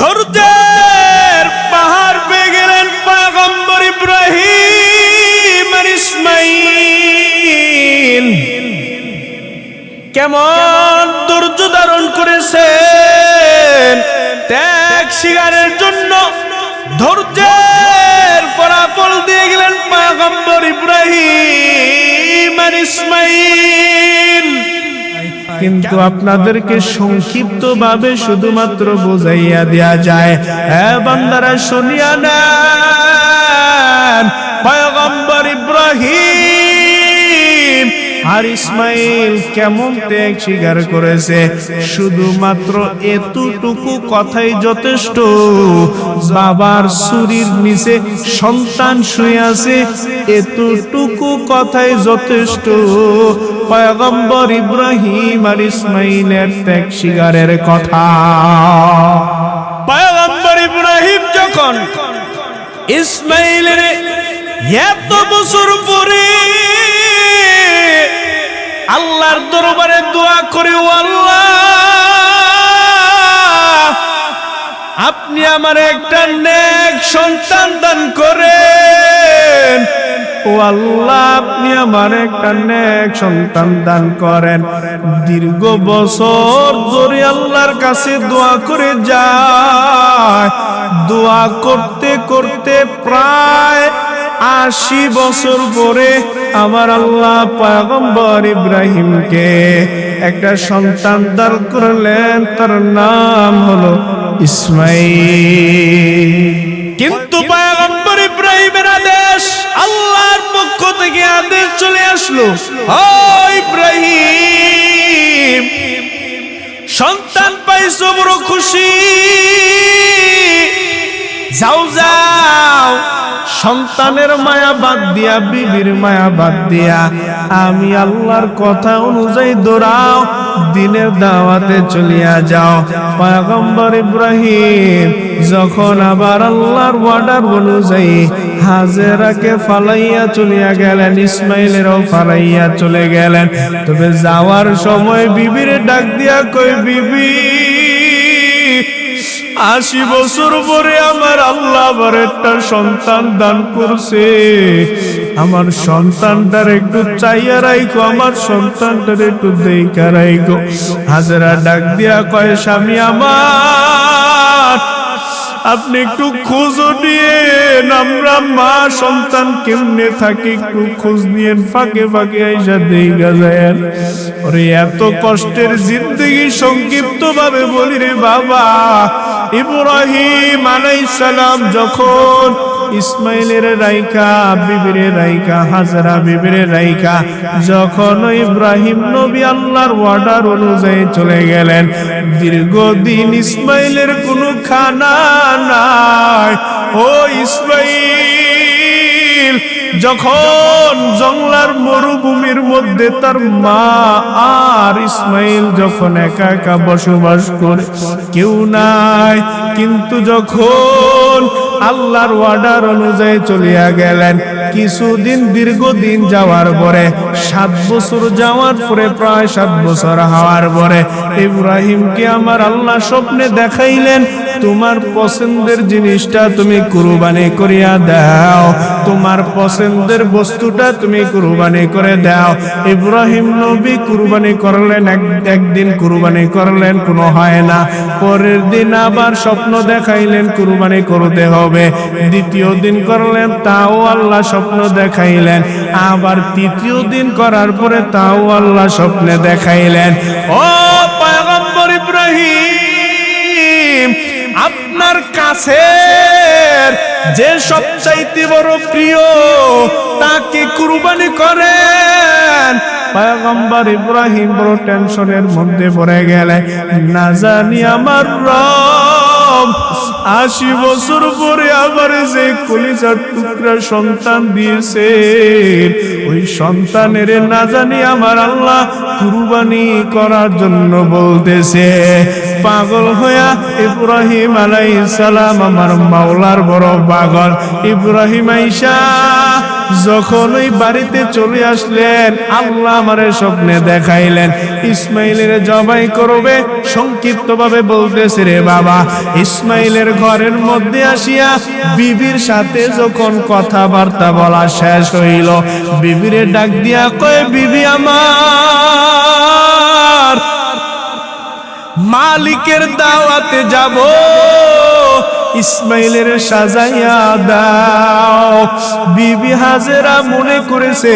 ধৈর্যের পাহাড় পেয়ে গেলেন পয়গম্বর ইব্রাহিম আর ইসমাঈল। কেমন ধৈর্য ধারণ করেছেন ত্যাগ স্বীকারের জন্য, ধৈর্যের ফলাফল দিয়ে গেলেন পয়গম্বর ইব্রাহিম আর ইসমাঈল। কিন্তু আপনাদেরকে সংক্ষিপ্ত ভাবে শুধুমাত্র বোঝাইয়া দেয়া যায়। বান্দারা শুনিয়া নেন, পয়গম্বর ইব্রাহিম আর ইসমাঈল কেমন ত্যাগ স্বীকার করেছে। শুধুমাত্র এতটুকু কথাই যথেষ্ট। বাবার ছুরির নিচে সন্তান শুয়ে আছে, এতটুকু কথাই যথেষ্ট। পয়গম্বর ইব্রাহিম আর ইসমাঈলের ত্যাগ স্বীকারের কথা। পয়গম্বর ইব্রাহিম যখন ইসমাঈলের এত বছর পরে আল্লাহর দরবারে দোয়া করে, ও আল্লাহ, আপনি আমার একটা নেক সন্তান দান করেন। ও আল্লাহ, আপনি আমার একটা নেক সন্তান দান করেন। দীর্ঘ বছর ধরে আল্লাহর কাছে দোয়া করে যায়। দোয়া করতে করতে প্রায় 80 বছর পরে আমার আল্লাহ পয়গম্বর ইব্রাহিমকে একটা সন্তান দান করলেন, তার নাম হলো ইসমাঈল। কিন্তু পয়গম্বর ইব্রাহিমের আদেশ, আল্লাহর পক্ষ থেকে আদেশ চলে আসলো, ও ইব্রাহিম, সন্তান পাইছো, বড় খুশি, যাও যাও, সন্তানের মায়া বাদ দিয়া, বিবির মায়া বাদ দিয়া আমি আল্লাহর কথা অনুযায়ী দৌড়াও, দিনের দাওয়াতে চলিয়া যাও। পয়গম্বর ইব্রাহিম যখন আবার আল্লাহর ওয়ার্ডার অনুযায়ী হাজেরাকে ফালাইয়া চলিয়া গেলেন, ইসমাঈলেরও ফালাইয়া চলে গেলেন। তবে যাওয়ার সময় বিবির ডাক দিয়া কই, বিবি, 80 বছর পরে আমার আল্লাহ আবার একটা সন্তান দান করছে, আমার সন্তানটার একটু চাইয়া রাইখো, আমার সন্তানটার একটু দেখা রাইখো। হাজেরা ডাক দিয়া কয়, স্বামী আমার, আপনি একটু খোঁজ নিয়েন, আমরা মা সন্তান কেমনে থাকি একটু খোঁজ নিয়েন, ফাঁকে ফাঁকে আইসা দেখা যায়। ওরে এত কষ্টের জিন্দেগি সংক্ষিপ্ত ভাবে বলি রে বাবা। ইব্রাহিম আলাইহিস সালাম যখন ইসমাঈলের রাইকা, বিবিরে রাইকা, হাজরা বিবিরে রাইকা যখন ইব্রাহিম নবী আল্লাহর ওয়ার্ডার অনুযায়ী চলে গেলেন, দীর্ঘদিন ইসমাঈলের কোনো খানা নাই। ও ইসমাঈল যখন জঙ্গলার মরুভূমির মধ্যে তার মা আর ইসমাঈল যখন একা একা বসবাস করে, কেউ নাই, কিন্তু যখন আল্লাহর ওয়ার্ডার অনুযায়ী চলিয়া গেলেন, কিছুদিন দীর্ঘদিন যাওয়ার পরে 7 বছর যাওয়ার পরে, প্রায় 7 বছর হওয়ার পরে ইব্রাহিমকে আমার আল্লাহ স্বপ্নে দেখাইলেন, তোমার পছন্দের জিনিসটা তুমি কুরবানি করিয়া দাও, তোমার পছন্দের বস্তুটা তুমি কুরবানি করে দাও। ইব্রাহিম নবী কুরবানি করলেন, একদিন কুরবানি করলেন, কোনো হয় না। পরের দিন আবার স্বপ্ন দেখাইলেন কুরবানি করতে হবে, দ্বিতীয় দিন করলেন, তাও আল্লাহ স্বপ্ন দেখাইলেন, আবার তৃতীয় দিন করার পরে তাও আল্লাহ স্বপ্নে দেখাইলেন। ও পয়গম্বর ইব্রাহিম, আপনার কাছে যে সবচাইতে বড় প্রিয় তাকে কুরবানি করেন। পয়গম্বর ইব্রাহিম বড় টেনশনের মধ্যে পড়ে গেলেন, না জানি আমার রব 80 বছর পরে আবার যে কলিজার টুকরা সন্তান দিয়েছে, ওই সন্তানের না জানি আমার আল্লাহ কুরবানি করার জন্য বলতেছে। পাগল হইয়া ইব্রাহিম আলাইহিস সালাম, আমার মাওলার বড় পাগল ইব্রাহিম আইসা যখন ওই বাড়িতে চলে আসলেন, আল্লাহ আমারে স্বপ্নে দেখাইলেন ইসমাইলের জবাই করবে। সংক্ষিপ্ত ভাবে বলতেছে, রে বাবা, ইসমাইলের ঘরের মধ্যে আসিয়া বিবির সাথে যখন কথাবার্তা বলা শেষ হইল, বিবিরে ডাক দিয়া কয়, বিবি আমার, মালিকের দাওয়াতে যাব, ইসমাইলের সাজাইয়া দাও। বিবি হাজেরা মনে করেছে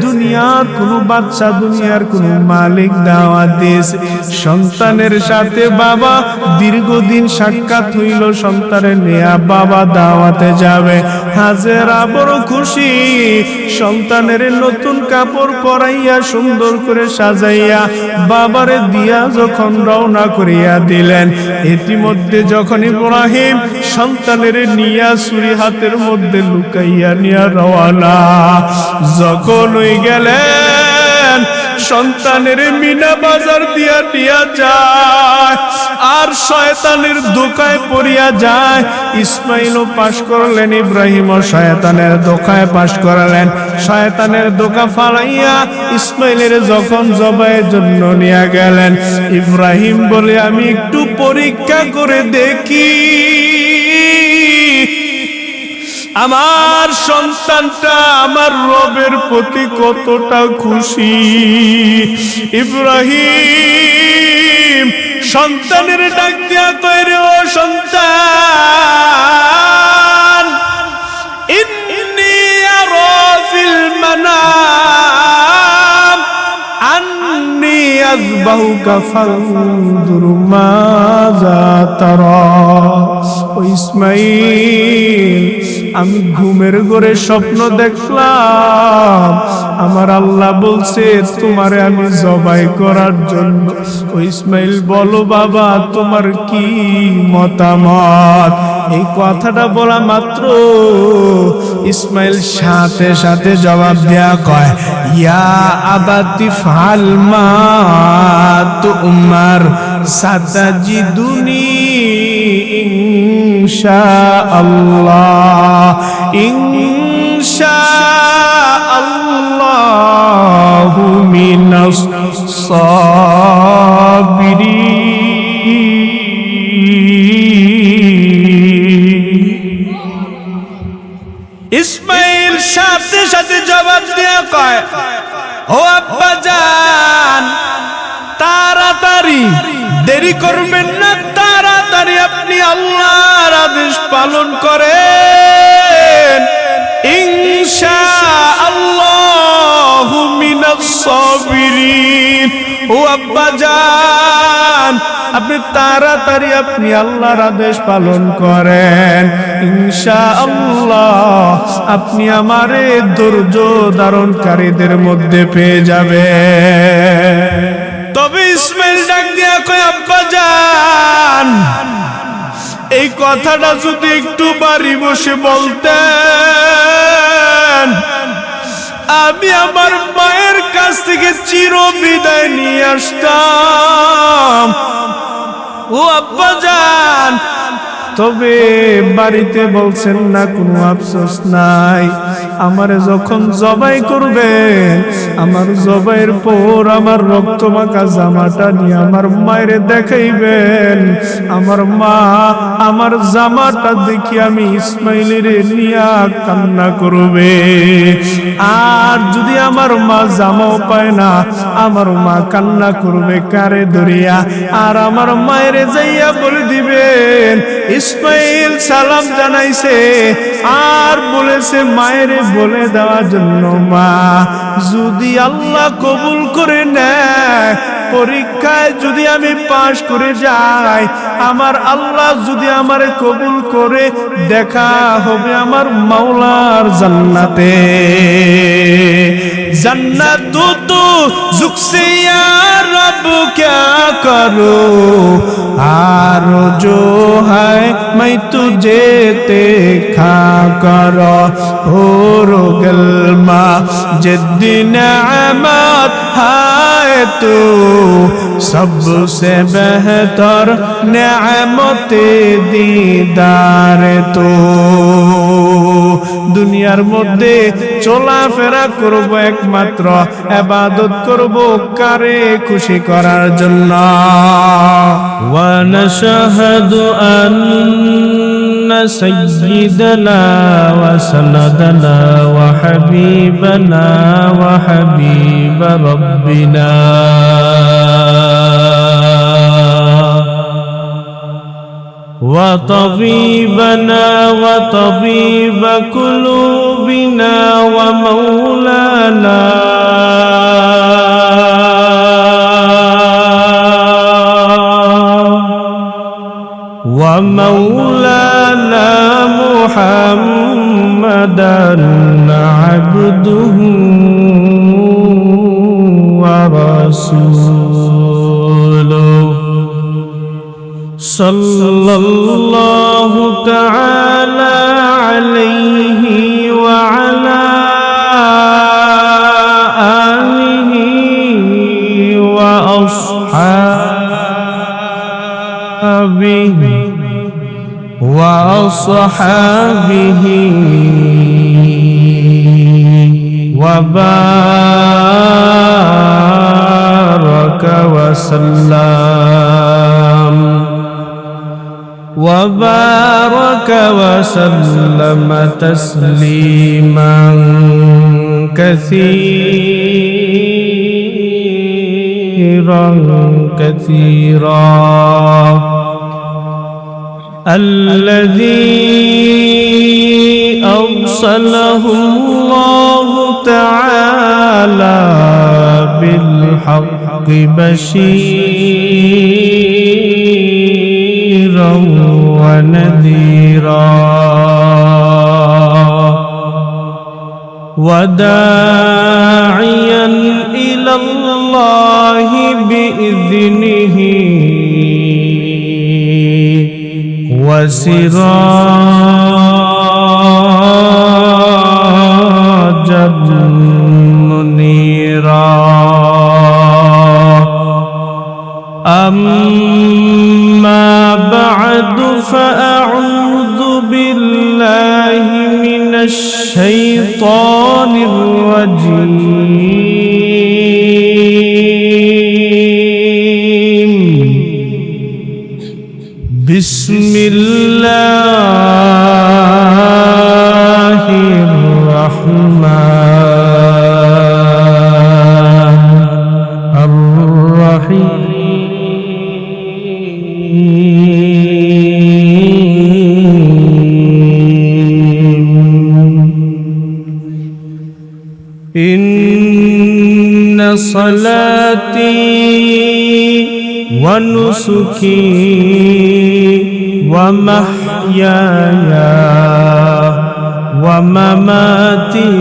দুনিয়ার কোন বাচ্চা, দুনিয়ার কোন মালিক দাওয়াত দিয়েছে। সন্তানের সাথে বাবা দীর্ঘদিন সাক্ষাৎ হইল, সন্তানের নিয়া বাবা দাওয়াতে যাবে। হাজেরা বড় খুশি, সন্তানের নতুন কাপড় পরাইয়া সুন্দর করে সাজাইয়া বাবারে দিয়া যখন রওনা করিয়া দিলেন, ইতিমধ্যে যখন ইব্রাহিম সন্তানের নিয়া ছুরি হাতের মধ্যে লুকাইয়া নিয়া রওয়ানা যখন হই গেলেন, সন্তানের মিনা বাজার দিয়া দিয়া যায় আর শয়তানের ধোঁকায় পড়িয়া যায়। ইসমাইলও পাশ করলেন, ইব্রাহিমও শয়তানের ধোঁকায় পাশ করালেন। শয়তানের ধোঁকা ফালাইয়া ইসমাইলের যখন জবাইয়ের জন্য নিয়ে গেলেন, ইব্রাহিম বলে, আমি একটু পরীক্ষা করে দেখি আমার সন্তানটা আমার রবের প্রতি কতটা খুশি। ইব্রাহিম সন্তানের ডাক দিয়া কয়, রে ও সন্তান, ইন্নী আরা ফিল মানাম আন্নী আযবাহুকা ফানজুর মাযা তারা। ও ইসমাইল, আমি ঘুমের ঘরে স্বপ্ন দেখলাম, আমার আল্লাহ বলছে তোমারে আমি জবাই করার জন্য। ও ইসমাইল, বলো বাবা তোমার কি মতামত? এই কথাটা বলা মাত্র ইসমাইল সাথে সাথে জবাব দেয়া কয়, ইয়া আবাতি ফাল মা তুমার সাতাজিদুনি ইনশাআল্লাহ, ইনশাআল্লাহু মিনাস সাবিরিন। ইসমাইল সাথে সাথে জবাব দিয়া কয়, ও আব্বা জান, তাড়াতাড়ি দেরি করবেন না, তাড়াতাড়ি আপনি আল্লাহর আদেশ পালন করেন। ইনশাআল্লাহু মিনাস সাবিরিন। ও আব্বা জান, আপনি তাড়াতাড়ি আপনি আল্লাহর আদেশ পালন করেন, ইনশাআল্লাহ আপনি আমারে ধৈর্য ধারণকারীদের মধ্যে পেয়ে যাবেন। তবে ইসমাইল ডাক দিয়া কয়, আব্বা জান, এই কথাটা যদি একটু বাড়ি বসে বলতেন, আমি আমার মায়ের কাছ থেকে চির বিদায় নিয়ে আসতাম। ও আব্বা জান, তবে বাড়িতে বলছেন না, কোনো আফসোস নাই। আমারে যখন জবাই করবেন, আমার জবাইয়ের পর আমার রক্ত মাখা জামাটা নিয়ে আমার মায়ের দেখাইবেন। আমার মা আমার জামাটা দেখি আমি ইসমাইলের নিয়া কান্না করবে। আর যদি আমার মা জামাও পায় না, আমার মা কান্না করবে কারে ধরিয়া। আর আমার মায়ের যাইয়া বলে দিবেন, ইসমাইল সালাম জানাইছে আর বলেছে মায়ের বলে দেওয়ার জন্য, মা যদি আল্লাহ কবুল করে নেয়, পরীক্ষায় যদি আমি পাশ করে যাই, আমার আল্লাহ যদি আমারে কবুল করে, দেখা হবে আমার মাওলার জান্নাতে। जन्नत तो जुक से या रब क्या करूं, आरो जो है मैं तुझे देखा करो, हो रोगलमा जिद्दीन अहमद है तू, सबसे बेहतर नेमत दीदार तो। দুনিয়ার মধ্যে চলাফেরা করব একমাত্র ইবাদত করব কারে খুশি করার জন্য ওয়া নাশহাদু আন্না সাইয়্যিদানা ওয়া সানাদানা ওয়া হাবিবানা ওয়া হাবিবা রাব্বিনা وطبيبنا وطبيب قلوبنا ومولانا محمدا عبده ورسوله صلى الله تعالى عليه وعلى آله وأصحابه وبارك وسلم تسليما كثيرا الذي أرسله الله تعالى بالحق بشيرا ونذيرا وداعيا إلى الله بإذنه وسراجا منيرا أما بعد فأعوذ بالله من الشيطان الرجيم بسم الله الرحمن الرحيم إن صلاتي ونسكي ومحياي ومماتي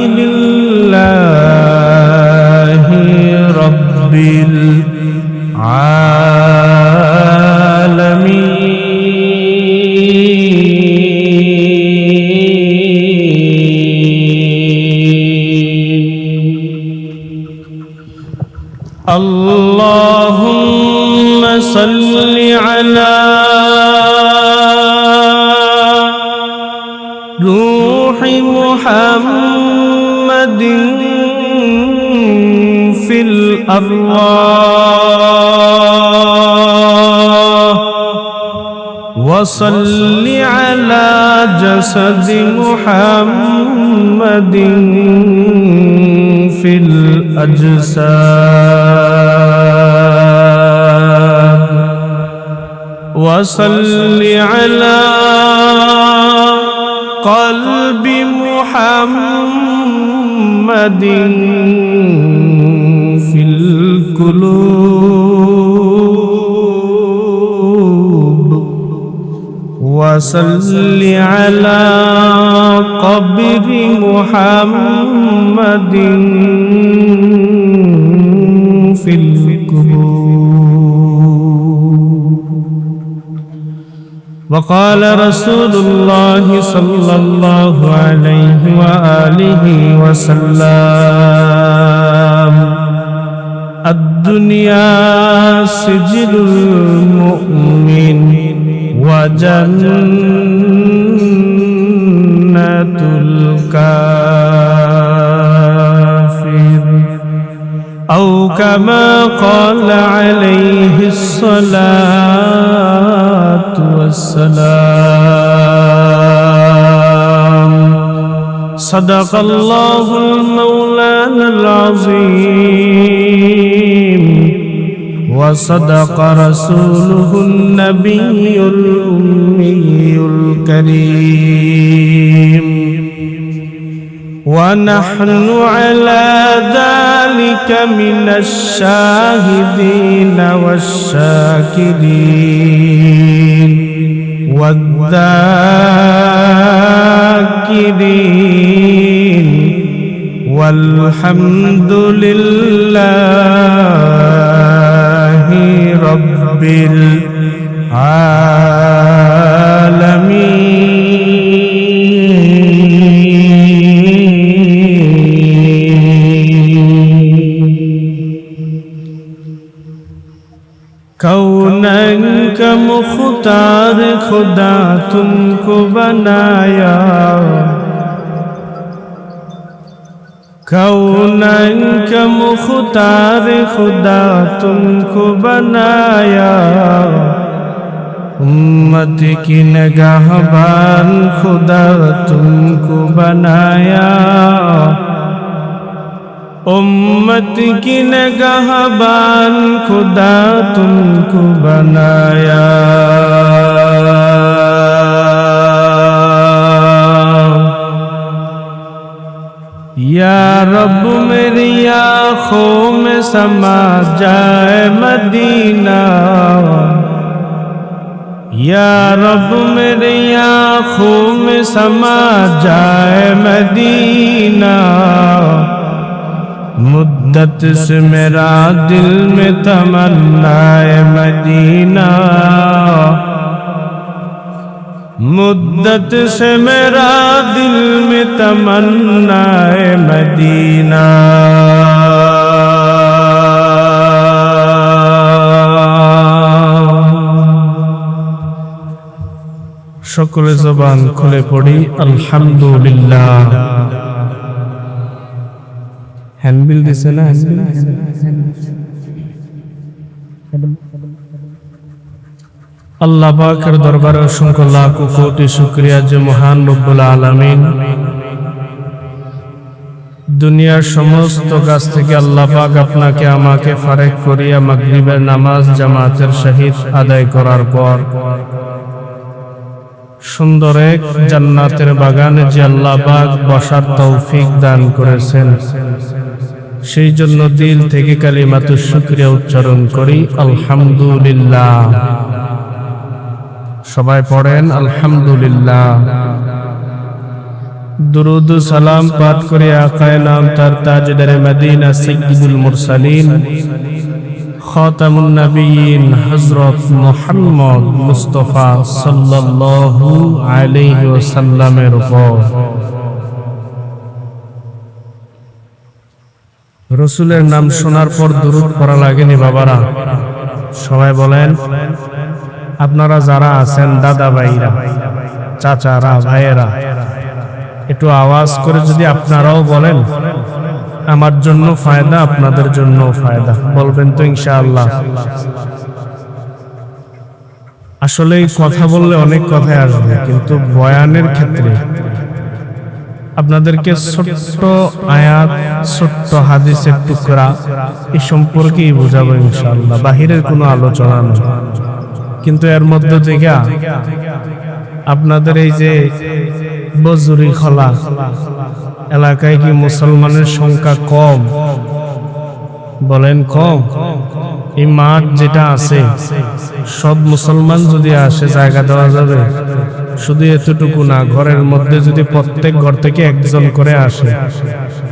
لله رب العالمين اللهم صل على روح محمد في الأرواح وصل على جسد محمد في الأجساد وصل على قلب محمد في القلوب وصل على قبر محمد في القبور وقال رسول الله صلى الله عليه وآله وسلم الدنيا সিজনুল মুমিন ওয়া জান্নাতুল কাফির আও কামা ক্বালা আলাইহিস সালাতু ওয়াস সালাম সাদাকাল্লাহুল মাওলানাল আযীম ওয়া সাদাকা রাসূলুহুন নাবিয়্যুল উম্মিয়্যুল কারীম ونحن على ذلك من الشاهدين والشاكرين والذاكرين والحمد لله رب العالمين कौनन का मुख्तार खुदा तुमको बनाया कौनन का मुख्तार खुदा तुमको बनाया उम्मत की निगाहबान खुदा तुमको बनाया उम्मत की निगाहबान खुदा तुमको बनाया या रब मेरी आँखों में समा जाए मदीना या रब मेरी आँखों में समा जाए मदीना मुद्दत से मेरा दिल में तमन्ना है मदीना मुद्दत से मेरा दिल में तमन्ना है मदीना সকলে জবান খুলে পড়ি আলহামদুলিল্লাহ হ্যান্ডবিল দিছে না আল্লাহ পাকের দরবারে অসংখ্য লাখ কোটি শুকরিয়া যে মহান রব্বুল আলামিন দুনিয়ার সমস্ত কাজ থেকে আল্লাহ পাক আপনাকে আমাকে ফারেক করিয়া মাগরিবের নামাজ জামাতের সহিত আদায় করার পর সুন্দর এক জান্নাতের বাগানে যে আল্লাহ পাক বসার তৌফিক দান করেছেন সেই জন্য দিল থেকে কালিমাতুশ শুকরিয়া উচ্চারণ করি আলহামদুলিল্লাহ সবাই পড়েন আলহামদুলিল্লাহ দুরুদ ও সালাম পাঠ করে আকায়ে নামদার তাজদারে মদিনা সাইয়্যিদুল মুরসালিন খাতামুন নবিয়্যিন হযরত মুহাম্মদ মুস্তাফা সাল্লাল্লাহু আলাইহি ওয়াসাল্লামের উপর রাসূলের নাম শোনার পর দুরূদ পড়া লাগেনি বাবারা সবাই বলেন আপনারা যারা আছেন দাদা ভাইরা চাচারা ভাইয়েরা একটু আওয়াজ করে যদি আপনারাও বলেন আমার জন্য ফায়দা আপনাদের জন্য ফায়দা বলবেন তো ইনশাআল্লাহ আসলে কথা বললে অনেক কথাই আসবে কিন্তু বয়ানের ক্ষেত্রে আপনাদেরকে ছোট্ট আয়াত ছোট্ট হাদিসের টুকরা এই সম্পর্কেই বোঝাবো ইনশাআল্লাহ বাহিরের কোনো আলোচনা নয় কিন্তু এর মধ্যে থেকে আপনাদের এই যে বজুরি খোলা এলাকায় কি মুসলমানের সংখ্যা কম বলেন কম এই মাঠ যেটা আছে সব মুসলমান যদি আসে জায়গা দেওয়া যাবে শুধু এতটুকু না ঘরের মধ্যে যদি প্রত্যেক ঘর থেকে একজন করে আসে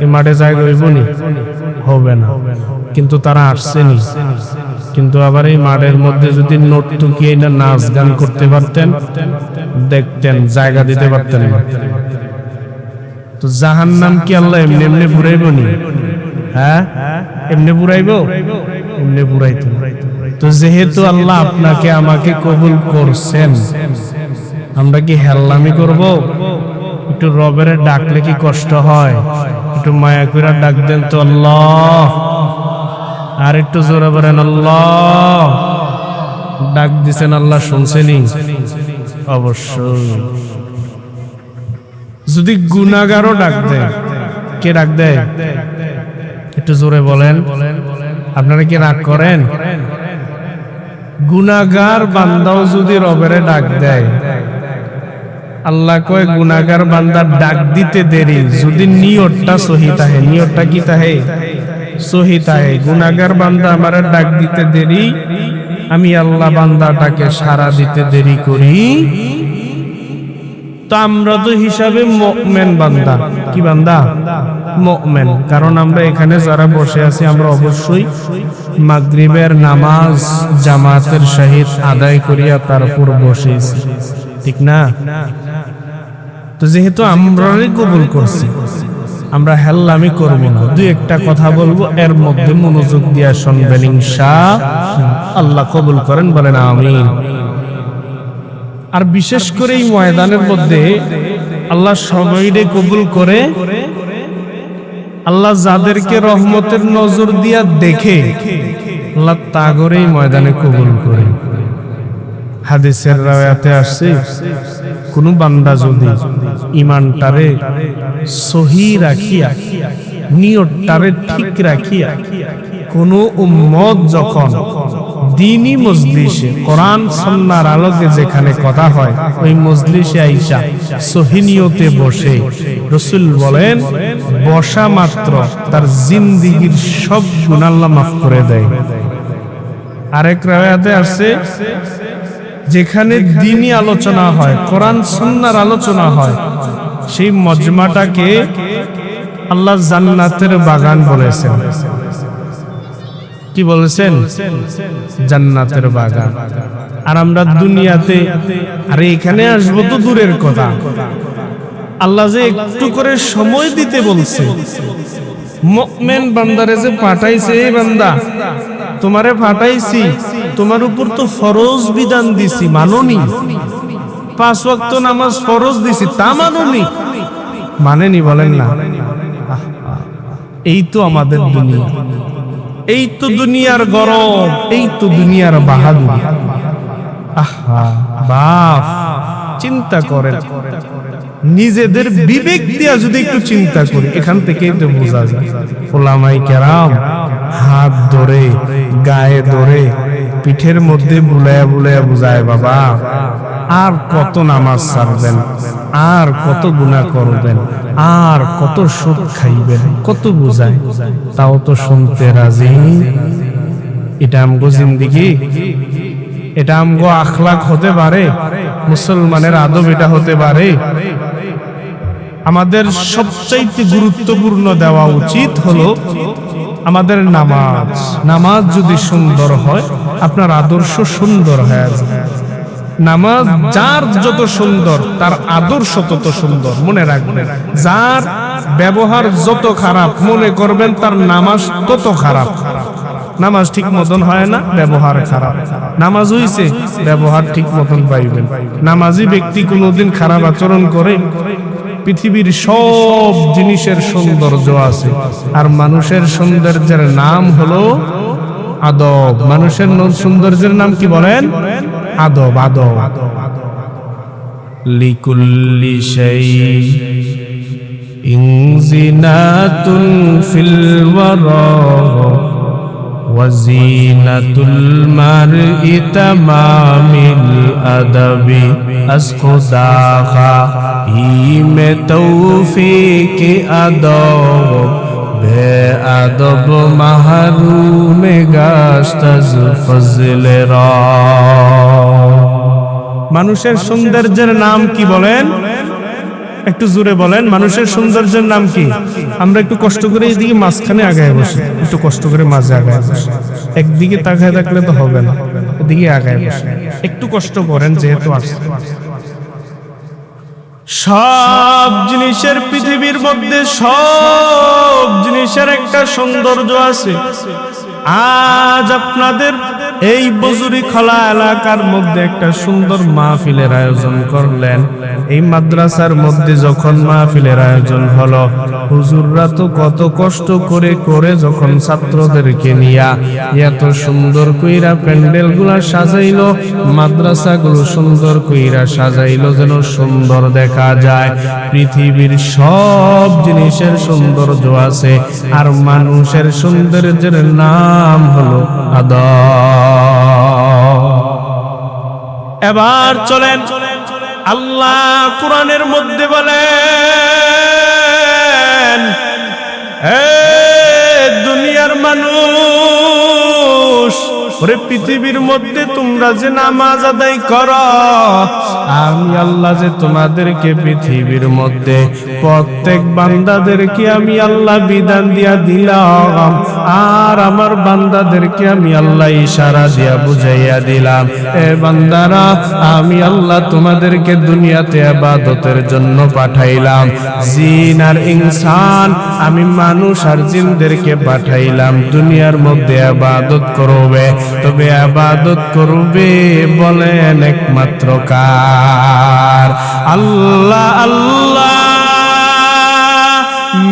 এই মাঠে জায়গা হইবনি হবে না কিন্তু তারা আসছেনি কিন্তু আবার এই মাঠের মধ্যে যদি নর্তকী না নাচ গান করতে পারতেন দেখতেন জায়গা দিতে পারতেন না তো জাহান্নাম কি আল্লাহ এমনি এমনি পুরাইবনি হ্যাঁ এমনি পুরাইবো এমনি পুরাইতো তো যেহেতু আল্লাহ আপনাকে আমাকে কবুল করছেন, আমরা কি হেল্লামি করব? একটু রবের ডাকলে কি কষ্ট হয়? একটু মায়া করে ডাক দেন তো আল্লাহ, আর একটু জোরে বলেন আল্লাহ। ডাক দিছেন, আল্লাহ শুনছেনি? অবশ্যই। যদি গুনাহগারও ডাক দেয়, কে ডাক দেয়? একটু জোরে বলেন। আপনারা কি রাগ করেন? গুনাহগার বান্দাও যদি রবের ডাক দেয়, আল্লাহ কয় গুনাহগার বান্দার ডাক দিতে দেরি যদি নিয়তটা সহি থাকে। নিয়তটা কি থাকে? সহি থাকে। গুনাহগার বান্দা আমার ডাক দিতে দেরি, আমি আল্লাহ বান্দাটাকে সাড়া দিতে দেরি করি। তো আমরা তো হিসাবে মুমিন বান্দা। কি বান্দা? মুমিন। কারণ আমরা এখানে যারা বসে আছি, আমরা অবশ্যই মাগরিবের নামাজ জামাতের সহিত আদায় করিয়া তারপর বসেছি, ঠিক না? তো যেহেতু আমরাই কবুল করছি, আমরা হেল্লামি করব না। দুই একটা কথা বলবো, এর মধ্যে মনোযোগ দিয়া শুনবেন ইনশাআল্লাহ। কবুল করেন, বলেন আমিন। আর বিশেষ করে এই ময়দানের মধ্যে আল্লাহ সবাইকে কবুল করে। আল্লাহ যাদেরকে রহমতের নজর দিয়া দেখে, আল্লাহ তাগরে এই ময়দানে কবুল করে। হাদিসের রাওয়ায়াতে আসছে, কোন বান্দা যদি ঈমানটারে সহি রাখিয়া, নিয়তটারে ঠিক রাখিয়া, কোন উম্মত যখন দ্বীনি মজলিসে কোরআন সুন্নাহর আলোকে যেখানে কথা হয়, ওই মজলিসে আইসা সহি নিয়তে বসে, রাসূল বলেন বসা মাত্র তার জিন্দেগীর সব গুনাহ আল্লাহ মাফ করে দেয়। আরেক রাওয়ায়াতে আছে, যেখানে দ্বীনি আলোচনা হয়, কোরআন সুন্নাহর আলোচনা হয়, সেই মজমাটাকে আল্লাহ জান্নাতের বাগান বলেছেন। কি বলেছেন? জান্নাতের বাগান। আর আমরা দুনিয়াতে, আরে এখানে আসবো তো দূরের কথা, আল্লাহ যে একটু করে সময় দিতে বলছে। মুমিন বান্দারে যে পাঠাইছে, এই বান্দা তোমারে পাঠাইছি, তোমার উপর তো ফরজ বিধান দিছি, মানোনি? 5 ওয়াক্ত নামাজ ফরজ দিছি, তা মানোনি? মানেনি? বলেন না। এই তো আমাদের দুনিয়া, এই তো দুনিয়ার গরম, এই তো দুনিয়ার বাহাদুরি। আহা বাপ, চিন্তা করেন। নিজেদের বিবেক দিয়া যদি একটু চিন্তা করি, এখান থেকেই তো বোঝা যায়। ওলামায়ে কেরাম হাত ধরে, গায়ে ধরে, পিঠের মধ্যে বুলায়া বুলায়া বুঝায়, বাবা আর কত নামাজ ছাড়বেন, আর কত গুনাহ করবেন, আর কত সুদ খাইবেন, কত বুঝায়, তাও তো শুনতে রাজি। এটা আমগো জিন্দেগি, এটা আমগো আখলাক হতে পারে? মুসলমানের আদব এটা হতে পারে? আমাদের সবচাইতে গুরুত্বপূর্ণ দেওয়া উচিত হলো আমাদের নামাজ। নামাজ যদি সুন্দর হয়, আপনার আদর্শ সুন্দর হয়ে যাবে। নামাজ যার যত সুন্দর, তার আদর্শ তত সুন্দর। মনে রাখবেন, যার ব্যবহার যত খারাপ, মনে করবেন তার নামাজ তত খারাপ। নামাজ ঠিক মতন হয় না, ব্যবহার খারাপ। নামাজ হইছে, ব্যবহার ঠিক মতন পাইবেন। নামাজি ব্যক্তি কোনোদিন খারাপ আচরণ করে? পৃথিবীর সব জিনিসের সৌন্দর্য আছে, আর মানুষের সৌন্দর্যের নাম হলো আদব। মানুষের সৌন্দর্যের নাম কি বলেন? আদব। আদব। লিকুল্লি শাইইন জিনাতুন ফিল ওয়ারা ওয়া জিনাতুল মারই তামামিল আদাবি আসখুদাখা ইমে তৌফিক আদব বে আদব মাহরুমে গাস্তাজ ফজলেরা। মানুষের সৌন্দর্যের নাম কি বলেন? একটু জোরে বলেন, মানুষের সৌন্দর্যের নাম কি? আমরা একটু কষ্ট করে এইদিকে মাঝখানে আগায় বসি, একটু কষ্ট করে মাঝে আগায় বসি। একদিকে তাকায় থাকলে তো হবে না, এদিকে আগায় বসি। একটু কষ্ট করেন, যেহেতু আসছে। সব জিনিসের, পৃথিবীর মধ্যে সব জিনিসের একটা সৌন্দর্য আছে। আজ আপনাদের এই বজুরি খোলা এলাকার মধ্যে একটা সুন্দর মাহফিলের আয়োজন করলেন। এই মাদ্রাসার মধ্যে যখন মাহফিলের আয়োজন হলো, হুজুররা তো কত কষ্ট করে করে যখন ছাত্রদেরকে নিয়া এত সুন্দর কইরা প্যান্ডেলগুলা সাজাইলো, মাদ্রাসাগুলো সুন্দর কইরা সাজাইলো যেন সুন্দর দেখা যায়। পৃথিবীর সব জিনিসের সৌন্দর্য আছে, আর মানুষের সৌন্দর্যের নাম হলো আদব। এবার চলেন, আল্লাহ কোরআনের মধ্যে বলেন, হে দুনিয়ার মানুষ, ওরে পৃথিবীর মধ্যে তোমরা যে নামাজ আদায় করো, আমি আল্লাহ যে তোমাদেরকে পৃথিবীর মধ্যে প্রত্যেক বান্দাদেরকে আমি আল্লাহ বিধান দিয়া দিলাম, আর আমার বান্দাদেরকে আমি আল্লাহ ইশারা দিয়া বুঝাইয়া দিলাম, এ বান্দারা আমি আল্লাহ তোমাদেরকে দুনিয়াতে ইবাদতের জন্য পাঠাইলাম। জিন আর ইনসান, আমি মানুষ আর জিনদেরকে পাঠাইলাম দুনিয়ার মধ্যে ইবাদত করবে। তবে ইবাদত করবে বলেন একমাত্র কার? আল্লাহ আল্লাহ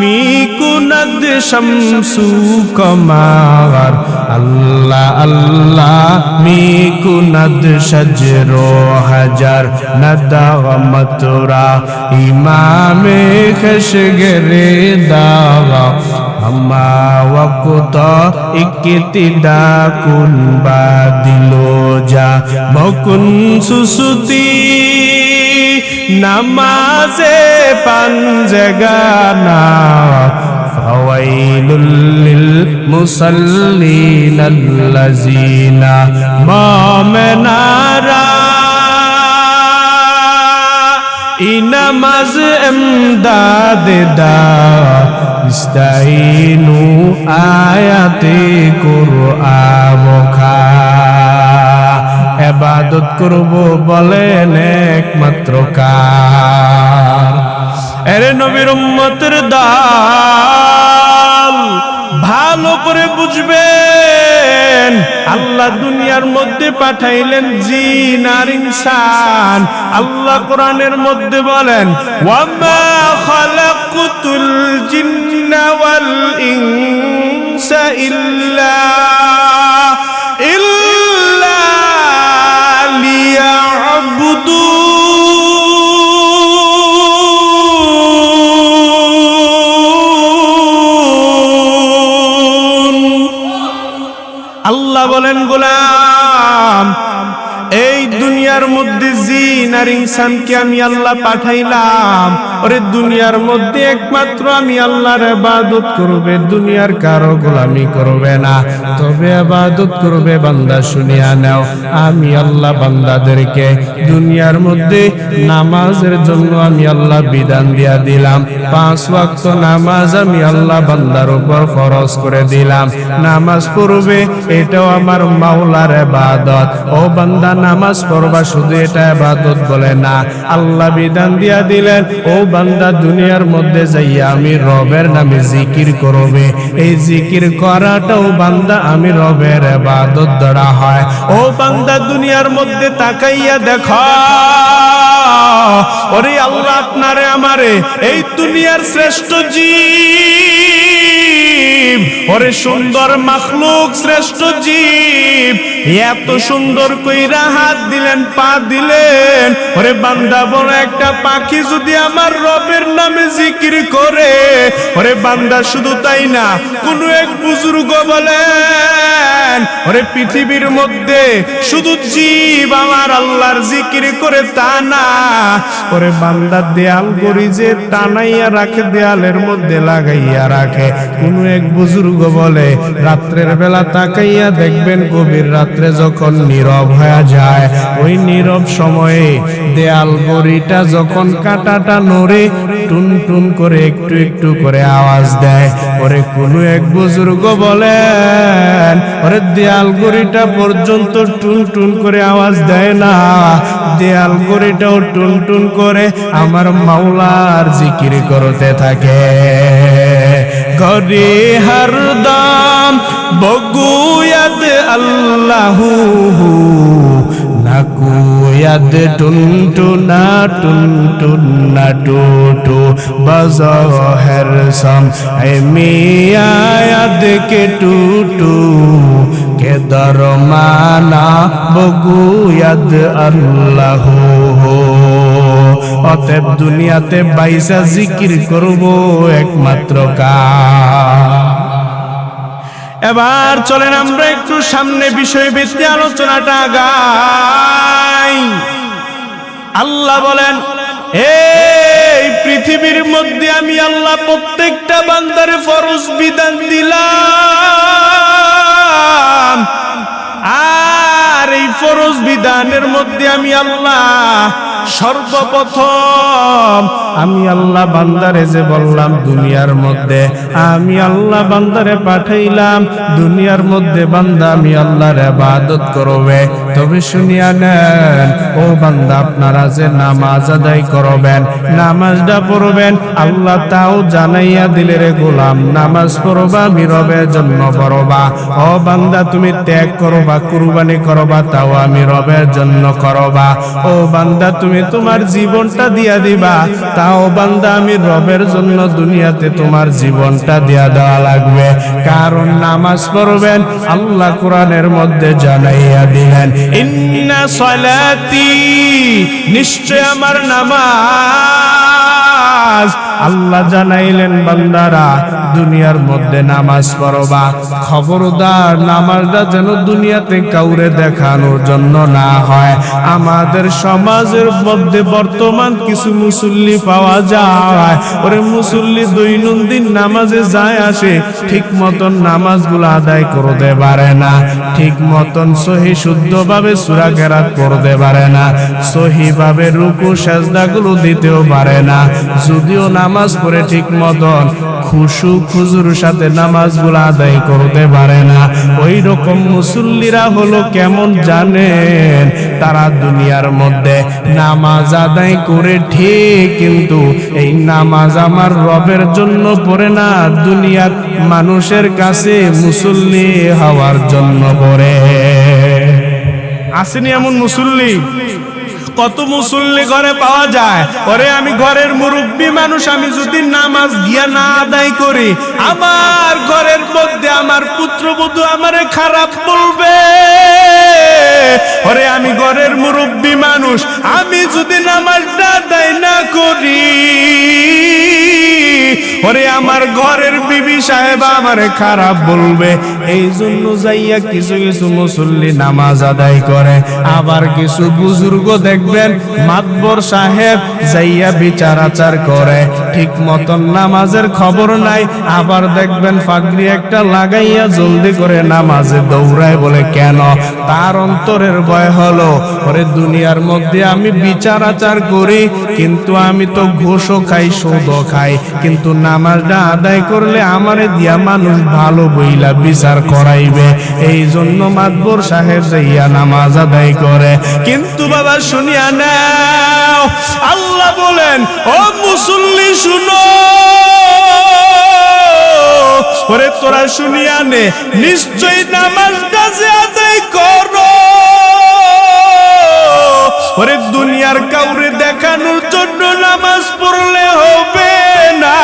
মিকুনাদ শামসু কমার, আল্লাহ আল্লাহ মিকুনাদ শাজরো হাজার নদাগমতরা ইমামে খশগরে দাওয়া আম্মা ওয়াকুত ইকতিদা কুন বাদিলো যা বকুন সুসুতি নামাজে পাঞ্জগানা ফাওয়াইলুল লিল মুসাল্লিন আল্লাযিনা মা'মানারা ইনামাজ এমদাদ দা ইস্তাইনু আয়াতে কুরআন খা। ইবাদত করব বলেন একমাত্র কার? আরে নবীর উম্মতের দল, ভালো করে বুঝবেন, আল্লাহ দুনিয়ার মধ্যে পাঠাইলেন জিন আর ইনসান। আল্লাহ কোরআনের মধ্যে বলেন, ওয়ামা খালাকুতুল জিন্না ওয়াল ইনসা ইল্লা লিয়াবুদুন। আল্লাহ বলেন, গোলাম, এই দুনিয়ার মধ্যে জিন আর ইনসানকে আমি আল্লাহ পাঠাইলাম, ওরে দুনিয়ার মধ্যে একমাত্র আমি আল্লাহর ইবাদত করবে, দুনিয়ার কারো গোলামি করবে না। তবে ইবাদত করবে বান্দা, শুনিয়া নাও, আমি আল্লাহ বান্দাদেরকে দুনিয়ার মধ্যে নামাজের জন্য আমি আল্লাহ বিধান দিয়া দিলাম। 5 ওয়াক্ত নামাজ আমি আল্লাহ বান্দার উপর ফরজ করে দিলাম। নামাজ পড়বে, এটাও আমার মাওলার ইবাদত। ও বান্দা, নামাজ পড়বা, শুধু এটা ইবাদত বলে না, আল্লাহ বিধান দিয়া দিলেন, ও বান্দা দুনিয়ার মধ্যে যাইয়া আমি রবের নামে জিকির করবে। এই জিকির করাটাও বান্দা আমি রবের ইবাদত ধরা হয়। ও বান্দা দুনিয়ার মধ্যে তাকাইয়া দেখো, ওরে আল্লাহ আপনারে আমারে এই দুনিয়ার শ্রেষ্ঠ জীব, ওরে সুন্দর মাখলুক, শ্রেষ্ঠ জীব, এত সুন্দর কইরা হাত দিলেন, পা দিলেন। ওরে বান্দা, বড় একটা পাখি যদি আমার রবের নামে জিকির করে, ওরে বান্দা শুধু তাই না, কোন এক বুজুর্গ বলেন, ওরে পৃথিবীর মধ্যে শুধু জীব আমার আল্লাহর জিকির করে তা না, ওরে বান্দা দেয়াল গড়ি যে টানাইয়া রাখে, দেয়ালের মধ্যে লাগাইয়া রাখে। কোন এক বুজুর্গ বলে, রাত্রের বেলা তাকাইয়া দেখবেন, গভীর রাত্রে যখন নীরব হয়ে যায়, ওই নীরব সময়ে দেয়াল গড়িটা যখন কাটাটা নড়ে, টুন টুন করে একটু একটু করে আওয়াজ দেয়। ওরে কোন এক বুজুর্গ বলেন, ওরে দেয়াল গড়িটা পর্যন্ত টুন টুন করে আওয়াজ দেয় না, দেয়াল গড়িটাও টুন টুন করে আমার মাওলার জিকির করতে থাকে। ঘরে হরদম বগুয়াদ আল্লাহু নাকুয়াদ টুনটুনা টুনটুনা টুটু বজহর সম মিয়াদ কে টুটু কে দরমানা বগুয়াদ আল্লাহু। অতএব দুনিয়াতে বাইসা জিকির করব একমাত্র কার। এবার চলেন আমরা একটু সামনে বিষয়ভিত্তিক আলোচনাটা আগাই। আল্লাহ বলেন, এই পৃথিবীর মধ্যে আমি আল্লাহ প্রত্যেকটা বান্দারে ফরজ বিধান দিলাম, আর এই ফরজ বিধানের মধ্যে আমি আল্লাহ সর্বপ্রথম আমি আল্লাহ বান্দারে যে বললাম দুনিয়ার মধ্যে আমি আল্লাহ বান্দারে পাঠাইলাম, দুনিয়ার মধ্যে বান্দা আমি আল্লাহর ইবাদত করবে। তবে শুনিয়া নেন ও বান্দা, আপনারা যে নামাজ আদায় করবেন, নামাজটা পড়বেন, আল্লাহ তাও জানাইয়া দিলে রে গোলাম, নামাজ পড়বা আমি রবের জন্য পড়বা। ও বান্দা তুমি ত্যাগ করবা, কুরবানি করবা, তাও আমি রবের জন্য করবা। ও বান্দা তুমি তোমার জীবনটা দিয়া দিবা, তাও বান্দা আমি রবের জন্য দুনিয়াতে তোমার জীবনটা দিয়া দেওয়া লাগবে। কারণ নামাজ পড়বেন, আল্লাহ কোরআনের মধ্যে জানাইয়া দিলেন, ইন্না সালাতি, নিশ্চয় আমার নামাজ। আল্লাহ জানাইলেন বান্দারা দুনিয়ার মধ্যে নামাজ পড়বা, খবরদার নামাজটা যেন দুনিয়াতে কাউরে দেখানোর জন্য না হয়। আমাদের সমাজের মধ্যে বর্তমান কিছু মুসল্লি পাওয়া যায়, ওরে মুসল্লি দৈনন্দিন নামাজে যায় আসে, ঠিক মতন নামাজগুলো আদায় করতে পারে না, ঠিক মতন সহি শুদ্ধভাবে সূরা কেরাত পড়তে পারে না, সহিভাবে রুকু সাজদাগুলো দিতেও পারে না। যদিও নামাজ পড়ে ঠিক মতন খুশু খুজুর সাথে নামাজগুলো আদায় করতে পারে না। ওই রকম মুসল্লিরা হলো কেমন জানেন? তারা দুনিয়ার মধ্যে নামাজ আদায় করে ঠিক, কিন্তু এই নামাজ আমার রবের জন্য পড়ে না, দুনিয়ার মানুষের কাছে মুসল্লি হওয়ার জন্য পড়ে। আসেনি এমন মুসল্লি? কত মুসল্লি ঘরে পাওয়া যায়, ওরে আমি ঘরের মুরব্বী মানুষ, আমি যদি নামাজ গিয়া না আদায় করি, আমার ঘরের মধ্যে আমার পুত্রবধূ আমারে খারাপ বলবে। ওরে আমি ঘরের মুরব্বী মানুষ, আমি যদি নামাজটা আদায় না করি, ওরে আমার ঘরের বিবি সাহেব আমারে খারাপ বলবে। এই জন্য যাইয়া কিছু কিছু মুসল্লি নামাজ আদায় করে, আবার কিছু বুজুর্গ দেখবেন মাতবর সাহেব যাইয়া বিচার আচার করে, ঠিক মতন নামাজের খবর নাই। আবার দেখবেন পাগড়ি একটা লাগাইয়া জলদি করে নামাজে দৌড়ায়, বলে কেন? তার অন্তরের ভয় হলো, ওরে দুনিয়ার মধ্যে আমি বিচার আচার করি, কিন্তু আমি তো ঘুষও খাই, সুদও খাই, কিন্তু নামাজটা আদায় করলে আমারে দিয়া মানুষ ভালো বইলা বিচার করাইবে। এই জন্য মাতবর সাহেব যাইয়া নামাজ আদায় করে। কিন্তু বাবা শুনিয়া নাও, আল্লাহ বলেন, ও মুসল্লি শুনো, ওরে তোরা শুনিয়া নে, নিশ্চয় নামাজটা যে আদায় করো, ওরে দুনিয়ার কাউরে দেখানোর জন্য নামাজ পড়লে হবে না,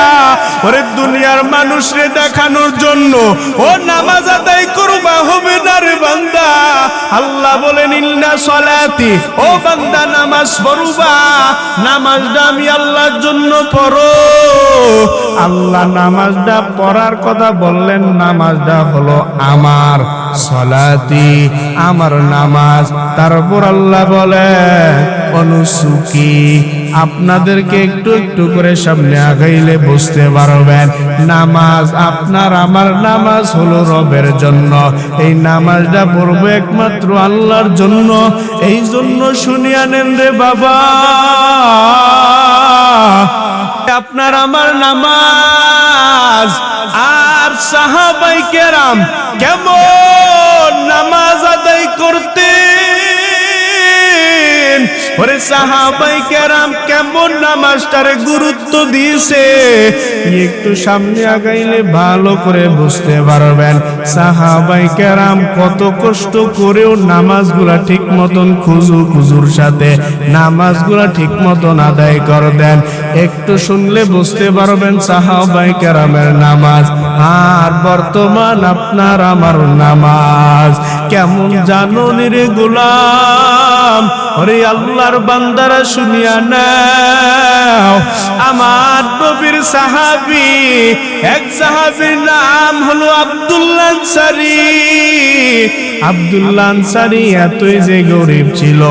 ওরে দুনিয়ার মানুষরে দেখানোর জন্য ও নামাজ আদায় করবা হবে না রে বান্দা। আল্লাহ বলেন, ইন্না সালাতি, ও বান্দা নামাজ পড়বা, নামাজটা আমি আল্লাহর জন্য পড়ো। আল্লাহ নামাজটা পড়ার কথা বললেন, নামাজটা হলো আমার সালাতি, আমার নামাজ। তারপর আল্লাহ বলেন, অনুসুকি, আপনাদেরকে একটু একটু করে সামনে আগাইলে বুঝতে পারবেন, নামাজ আপনার আমার নামাজ হলো রবের জন্য। এই নামাজটা পড়বো একমাত্র আল্লাহর জন্য। এই জন্য শুনিয়া নেন রে বাবা, আপনার আমার নামাজ আর সাহাবায়ে কেরাম কেমন নামাজ আদায় করতেন, ওরে সাহাবায়ে কেরাম কেমন নামাজটারে গুরুত্ব দিয়েছে একটু সামনে আগাইলে ভালো করে বুঝতে পারবেন। সাহাবায়ে কেরাম কত কষ্ট করেও নামাজগুলা ঠিক মতন খুজুর সাথে নামাজগুলা ঠিক মতন আদায় করে দেন। একটু শুনলে বুঝতে পারবেন সাহাবায়ে কেরামের নামাজ আর বর্তমান আপনার আমার নামাজ কেমন জানো রে গোলাম। ওরে আল্লাহর বান্দারা শুনিয়া নাও, আমার নবীর সাহাবী এক সাহাবীর নাম হলো আব্দুল্লাহ আনসারী। আব্দুল্লাহ আনসারী এতই যে গরিব ছিল,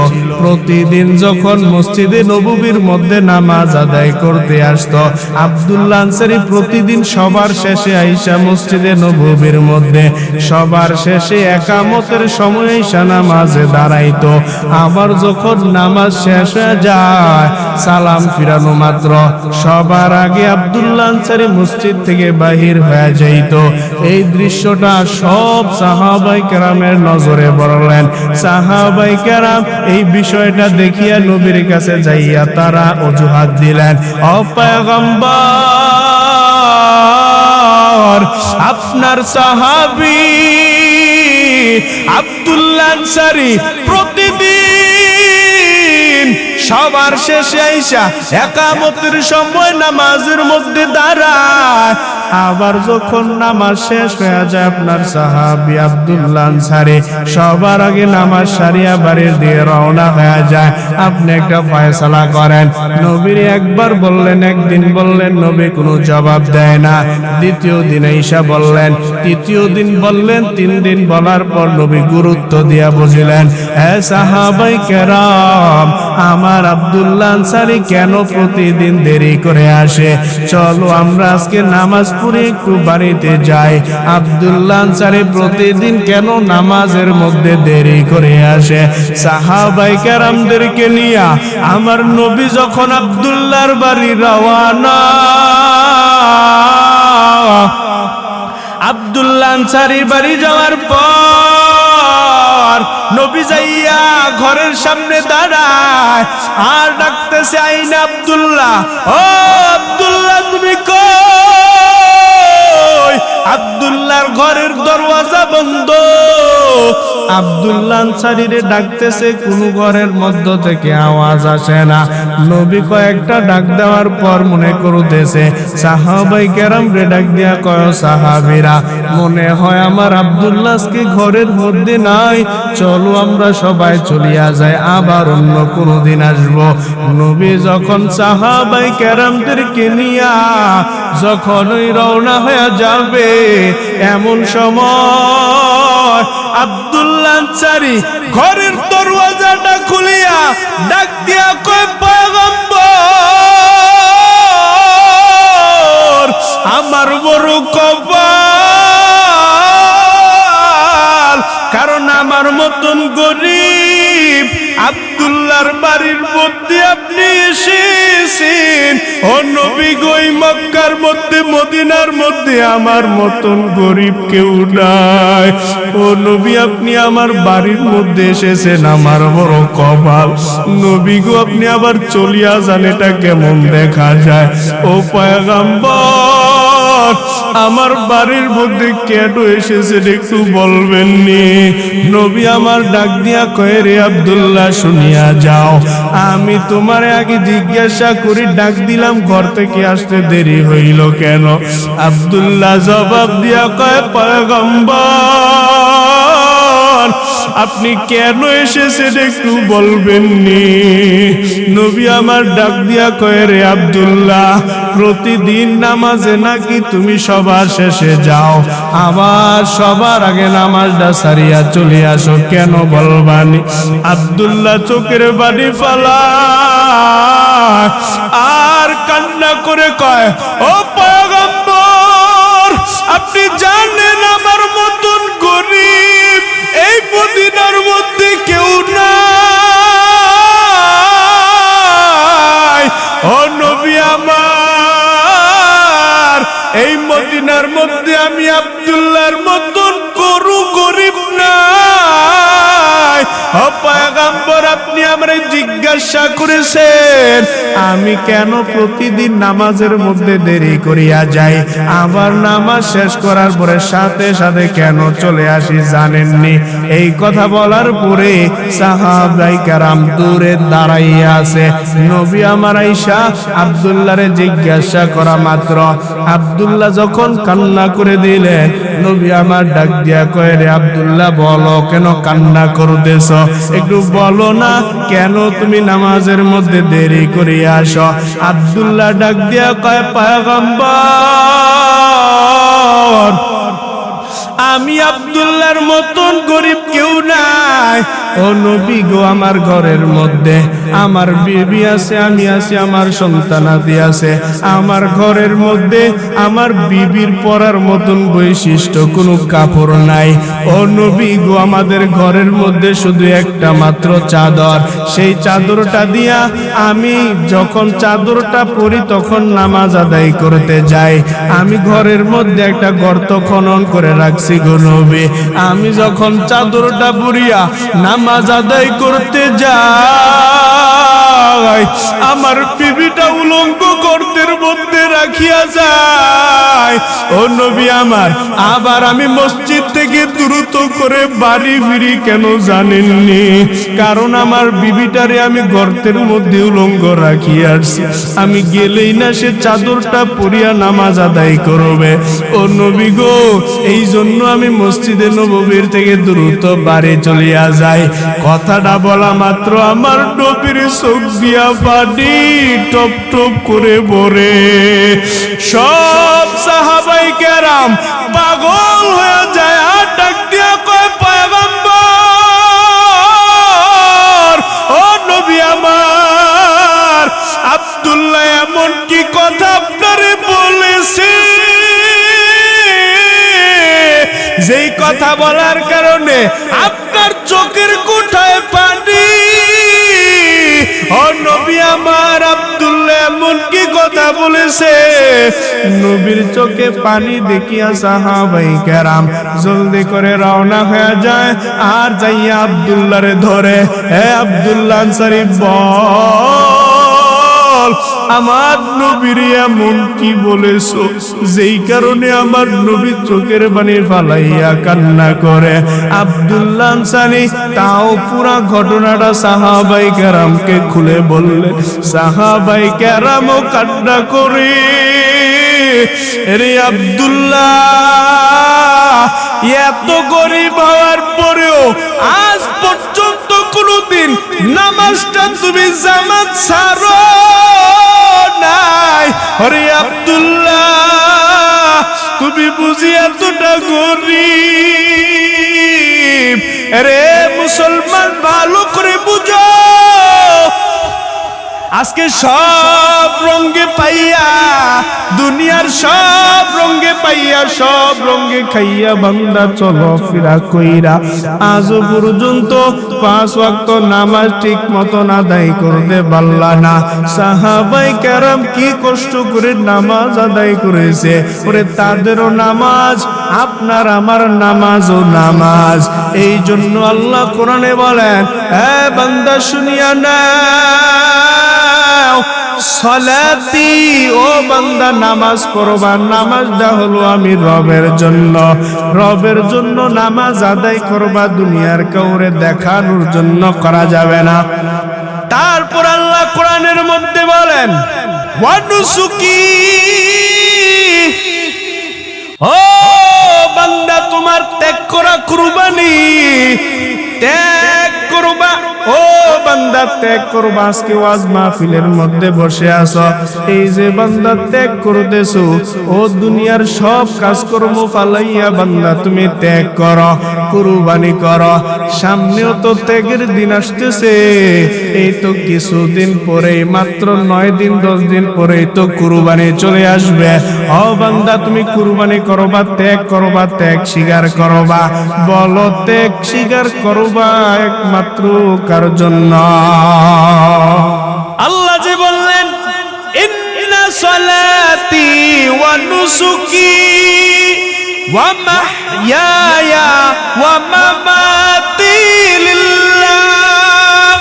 প্রতিদিন যখন মসজিদে নববীর মধ্যে নামাজ আদায় করতে আসতো, আব্দুল্লাহ আনসারী প্রতিদিন সবার শেষে আইসা মসজিদে নববীর মধ্যে সবার শেষে একামতের সময় আইসা নামাজে দাঁড়াইতো। আবার যখন নামাজ শেষ হয়ে যায় সালাম ফিরানো মাত্র সবার আগে আব্দুল্লাহ আনসারী মসজিদ থেকে বাহির হয়ে যাইত। এই দৃশ্যটা সব সাহাবায়ে কেরামের নজরে পড়লেন। সাহাবায়ে কেরাম এই বিষয়টা দেখিয়া নবীর কাছে যাইয়া তারা অজুহাত দিলেন, ও পয়গম্বর, আপনার সাহাবী আব্দুল্লাহ আনসারী প্রতিদিন সবার শেষে আইসা একামতের সময় নামাজের মধ্যে দাঁড়ায়, আবার যখন নামাজ শেষ হয়ে যায় আপনার সাহাবী আব্দুল্লাহ আনসারী সবার আগে নামাজ সারিয়া বাড়ির দিয়ে রওনা হয়ে যায়। আপনি একটা ফয়সালা করেন। নবীর একবার বললেন, একদিন বললেন, নবী কোনো জবাব দেয় না। দ্বিতীয় দিন ঈশা বললেন, তৃতীয় দিন বললেন, 3 দিন বলার পর নবী গুরুত্ব দিয়া বুঝিলেন, হে সাহাবায়ে কেরাম, আমার আব্দুল্লাহ আনসারী কেন প্রতিদিন দেরি করে আসে, চলো আমরা আজকে নামাজ পড়ে একটু বাড়িতে যাই। আব্দুল্লাহ আনসারী প্রতিদিন কেন নামাজের মধ্যে দেরি করে আসে? সাহাবায়ে কেরামদেরকে নিয়া আমার নবী যখন আব্দুল্লাহর বাড়ি রওয়ানা, আব্দুল্লাহ আনসারীর বাড়ি যাওয়ার পর নবী যাইয়া ঘরের সামনে দাঁড়ায় আর ডাকতেছে, আইনা আব্দুল্লাহ, ও আব্দুল্লাহ তুমি কই? আব্দুল্লাহর ঘরের দরওয়াজা বন্ধ। আব্দুল্লাহ আনসারীরে ডাকতেছে, কোন ঘরের মধ্য থেকে আওয়াজ আসে না। নবী কয়েকটা ডাক দেওয়ার পর মনে করতেছে সাহাবায়ে কেরাম রে ডাক দিয়া কয়, সাহাবীরা মনে হয় আমার আব্দুল্লাহ আজকে ঘরের মধ্যে নাই, চলো আমরা সবাই চলিয়া যাই, আবার অন্য কোনো দিন আসবো। নবী যখন সাহাবায়ে কেরামদেরকে নিয়া যখন ওই রওনা হয়ে যাবে, এমন সময় আব্দুল্লাহ আনসারী ঘরের দরওয়াজাটা খুলিয়া ডাক দিয়া কয়, পয়গম্বর, আমার বড় কপাল, কারণ আমার মতন গরিব আব্দুল্লাহর বাড়ির মধ্যে আপনি এসেছেন। ও নবী গো, মক্কার মধ্যে মদিনার মধ্যে আমার মতন গরিব কেউ নাই। ও নবী আপনি আমার বাড়ির মধ্যে এসেছেন, আমার বড় কপাল। নবী গো আপনি আবার চলিয়া যান, এটা কেমন দেখা যায়? ও পয়গম্বর, আমার বাড়ির মধ্যে কেন এসেছেন একটু বলবেন নি? নবী আমার ডাক দিয়া কয়, রে আব্দুল্লাহ শুনিয়া যাও, আমি তোমারে আগে জিজ্ঞাসা করি ডাক দিলাম ঘর থেকে আসতে দেরি হইল কেন? আব্দুল্লাহ জবাব দিয়া কয়, পয়গম্বর আপনি কেন এসেছেন একটু বলবেন নি? নবী আমার ডাক দিয়া কয়, রে আব্দুল্লাহ, প্রতিদিন নামাজে নাকি তুমি সবার শেষে যাও, আবার সবার আগে নামাজটা সারিয়া চলে আসো, কেন বলবানি? আব্দুল্লাহ চোখের বাড়ি ফালা আর কান্না করে কয়, ও পয়গম্বর আপনি জানেন আমার মতন গরিব এই মদিনার মধ্যে কেউ নাই। ও নবী আমার, এই মদিনার মধ্যে আমি আব্দুল্লাহর মতন গরু গরিব নাই। ও পয়গম্বর আপনি আমারে জিজ্ঞাসা করেছেন আমি কেন প্রতিদিন নামাজের মধ্যে দেরি করিয়া যাই, আবার নামাজ শেষ করার পরে সাথে সাথে কেন চলে আসি জানেননি? এই কথা বলার পরে সাহাবায়ে কেরাম দূরে দাঁড়াইয়া আছে। নবী আমার আয়েশা আব্দুল্লাহরে জিজ্ঞাসা করা মাত্র আব্দুল্লাহ যখন কান্না করে দিলেন, নবী আমার ডাক দিয়া কয়, রে আব্দুল্লাহ বলো কেন কান্না করতেছ, একটু বলো না কেন তুমি নামাজের মধ্যে দেরি করে আসো? আব্দুল্লাহ ডাক দিয়া কয়, পয়গম্বর আমি আব্দুল্লাহর মতন গরিব কেউ নাই। ও নবী গো, আমার ঘরের মধ্যে আমার বিবি আছে, আমি আছি, আমার সন্তানাদি আছে। আমার ঘরের মধ্যে আমার বিবির পরার মতন বৈশিষ্ট্য কোনো কাপড় নাই। ও নবী গো, আমাদের ঘরের মধ্যে শুধু একটা মাত্র চাদর, সেই চাদরটা দিয়া আমি যখন চাদরটা পরি তখন নামাজ আদায় করতে যাই। আমি ঘরের মধ্যে একটা গর্ত খনন করে রাখছি গো নবী, আমি যখন চাদরটা পরিয়া নামাজ আদায় করতে যাই আমার বিবিটা উলঙ্গ গর্তের মধ্যে রাখিয়া যায়। ও নবী আমার, আবার আমি মসজিদ থেকে দ্রুত করে বাড়ি ফিরি কেন জানেননি? কারণ আমার বিবিটারে আমি গর্তের মধ্যে উলঙ্গ রাখিয়া আসছি, আমি গেলেই না সে চাদরটা পরিয়া নামাজ আদায় করবে। ও নবী গো, এই জন্য আমি মসজিদে নববীর থেকে দ্রুত বাড়ি চলিয়া যাই। কথাটা বলা মাত্র আমার নবীর চোখ দিয়া পানি টপ টপ করে পড়ে। সব সাহাবায়ে কেরাম পাগল হয়ে যায় আর ডাক দিয়া কয়, পয়গম্বর ও নবী আমার, আব্দুল্লাহ এমন কি কথা আপনারে বলেছে যেই কথা বলার কারণে আপনার চোখের কোঠায় পানি? ও নবী আমার, আব্দুল্লাহ এমন কি কথা বলেছে? নবীর চোখে পানি দেখিয়া সাহাবায়ে কেরাম জলদি করে রওনা হয়ে যায় আর যাইয়া আব্দুল্লাহরে ধরে, হে আব্দুল্লাহ আনসারী বল, আমার নবীর এমন কি বলেছো যেই কারণে আমার নবীর চোখের পানি ফালাইয়া কান্না করে? আব্দুল্লাহ আনসারী তাও পুরা ঘটনাটা সাহাবায়ে কেরামকে খুলে বললেন। সাহাবায়ে কেরামও কান্না করে, রে আব্দুল্লাহ, এত গরিব হওয়ার পরেও আজ পর্যন্ত কোনদিন নামাজটা তুমি জামাত ছাড়ো নাই। আরে আব্দুল্লাহ, তুমি বুঝি এতটা গরিব? আরে মুসলমান, ভালো করে বুঝো, আজকে সব রঙে পাইয়া, দুনিয়ার সব রঙে পাইয়া, সব রঙে খাইয়া বান্দা চলো ফিরা কইরা আজও পর্যন্ত 5 ওয়াক্ত নামাজ ঠিক মতন আদায় করতে পারলা না। সাহাবায়ে কেরাম কি কষ্ট করে নামাজ আদায় করেছে, ওরে তাদেরও নামাজ, আপনার আমার নামাজও নামাজ। এই জন্য আল্লাহ কোরআনে বলেন, হে বান্দা শুনিয়া না সালাতি, ও বান্দা নামাজ পড়বা। নামাজটা হলো আমি রবের জন্য, রবের জন্য নামাজ আদায় করবা, দুনিয়ার কাউরে দেখানোর জন্য করা যাবে না। তারপর আল্লাহ কোরআনের মধ্যে বলেন, ওয়ানুসুকি, ও বান্দা তোমার ত্যাগ করা কুরবানি, ত্যাগ করবা। ও বান্দা ত্যাগ করবা। আজকে ওয়াজ মাহফিলের মধ্যে বসে আছো, এই যে বান্দা ত্যাগ করতেছো, ও দুনিয়ার সব কাজকর্ম ফালাইয়া বান্দা তুমি ত্যাগ করো, কুরবানি করো। সামনেও তো ত্যাগের দিন আসতেছে, এই তো কিছুদিন পরে, মাত্র 9 দিন 10 দিন পরে তো কুরবানি চলে আসবে। ও বান্দা, তুমি কুরবানি করবা, ত্যাগ করবা, ত্যাগ স্বীকার করবা। বলো ত্যাগ স্বীকার করবা একমাত্র কার জন্য? আল্লাহ যে বললেন, ইন্না সালাতি ওয়া নুসুকি ওয়া মাহইয়ায়া ওয়া মামাতি লিল্লাহ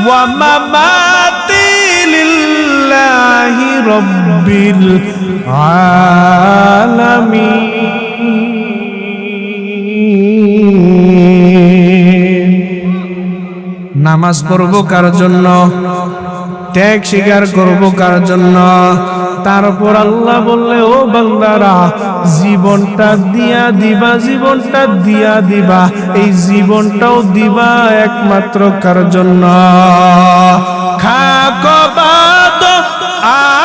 ওয়া মামাতি লিল্লাহি রাব্বিল আলামিন। নামাজ পড়ব কার জন্য? ত্যাগ স্বীকার করব কার জন্য? তারপর আল্লাহ বললে, ও বান্দারা, জীবনটা দিয়া দিবা, জীবনটা দিয়া দিবা, এই জীবনটাও দিবা একমাত্র কার জন্য? খাকো বাদ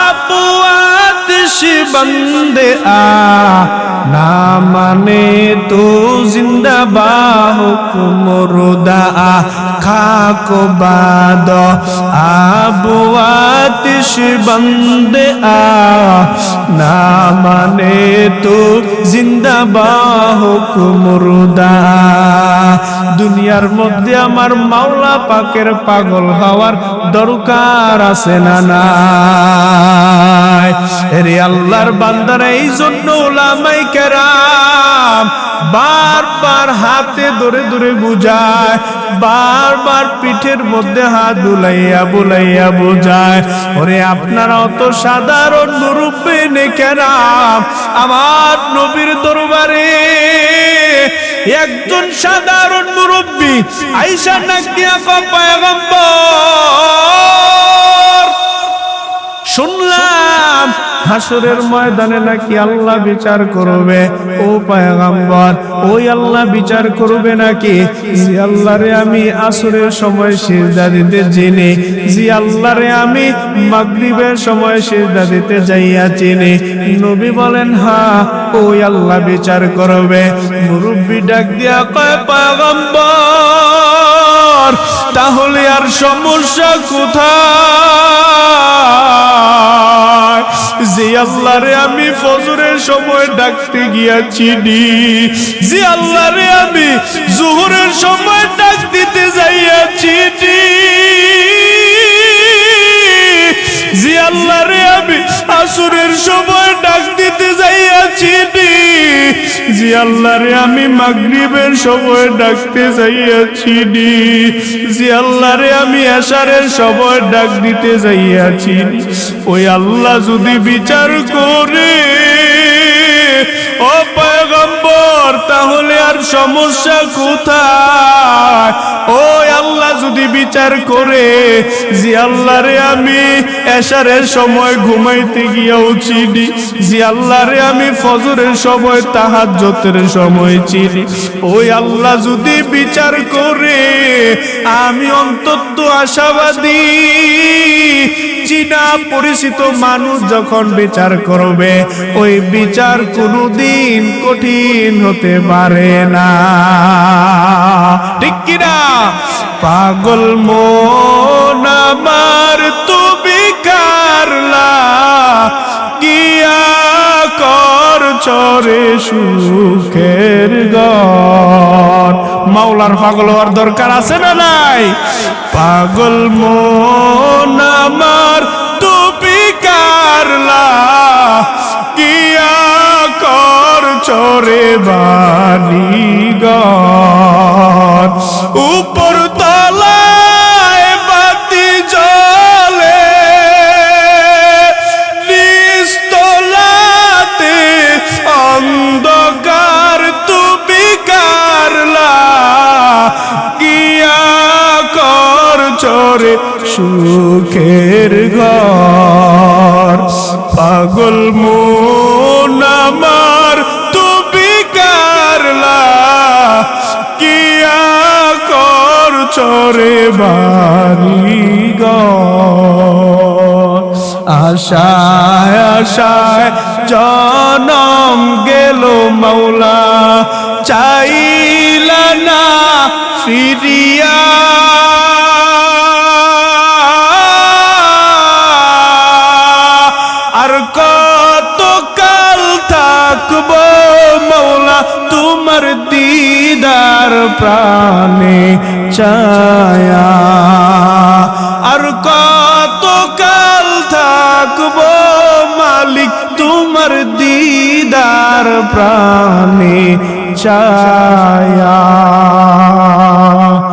আপু আতিশ বন্দে আ না মানে তো জিন্দা বাহুক মুরদা খাকো বাদ আবু আতিশ বন্দে আ না মানে তো জিন্দা বাহুক মুরদা। দুনিয়ার মধ্যে আমার মাওলা পাকের পাগল হওয়ার দরকার আছে না নাই? রে আল্লাহর বান্দারা, এই জন্য উলামায়ে কেরাম বারবার হাতে ধরে ধরে বুঝায়, বারবার পিঠের মধ্যে হাত বুলাইয়া বুলাইয়া বুঝায়, ওরে আপনারা অত সাধারণ মুরব্বি কেরাম, আমার নবীর দরবারে একজন সাধারণ মুরব্বি আইসা নাক দিয়া কয়, পয়গম্বর, শুনলাম হাসরের ময়দানে নাকি আল্লাহ বিচার করবে। ও পয়গম্বর, ওই আল্লাহ বিচার করবে নাকি? জি আল্লাহরে আমি আসরের সময় সিজদা দিতে চিনি, জি আল্লাহরে আমি মাগরিবের সময় সিজদা দিতে যাইয়া চিনি। নবী বলেন, হ্যাঁ, ওই আল্লাহ বিচার করবে। মুরব্বি ডাক দিয়া কয়, পয়গম্বর, তাহলে আর সমস্যা কোথায়? যে আল্লাহরে আমি ফজরের সময় ডাকতে গিয়াছিনি, যে আল্লাহরে আমি জোহরের সময় ডাক দিতে যাইয়াছিনি, যে আল্লাহরে আমি আসরের সময় ডাক দিতে যাইয়াছিনি, যে আল্লাহরে আমি মাগরিবের সময় ডাকতে যাইয়াছিনি, যে আল্লাহরে আমি এশারের সময় ডাক দিতে যাইয়াছিনি, ওই আল্লাহ যদি বিচার করে, ও পয়গম্বর, তাহলে আর সমস্যা কোথায়? ওই আল্লাহ যদি বিচার করে, যে আল্লাহরে আমি এশারের সময় ঘুমাইতে গিয়াও চিনি, যে আল্লাহরে আমি ফজরের সময় তাহাজ্জুদের সময় চিনি, ওই আল্লাহ যদি বিচার করে, আমি অন্তত আশাবাদী, চিনা পরিচিত মানুষ যখন বিচার করবে, ওই বিচার কোনদিন কঠিন হতে পারে না। ঠিক কিনা? পাগল মন আমার তুমি কারলা কিয়া কর চরে সুখের গর। মাওলার পাগল হওয়ার দরকার আছে না নাই? পাগল মন আমার তুমি কারলা কিয়া কর চরে বাড়িঘর। উপর তলায় বাতি জ্বলে, নিচ তলাতে অন্ধকার, তুমি কারলা কিয়া কর চরে সুখের ঘর। পাগল মন আমার তুমি কারলা কিয়া কর চরে বাড়িঘর। আশায় আশায় জনম গেল মাওলা, চাইলা না ফিরিয়া, আর কত কাল থাকবো মাওলা তোমার দিদার প্রাণে চায়া, আর কত কাল থাকবো মালিক তোমার দিদার প্রাণে চায়া।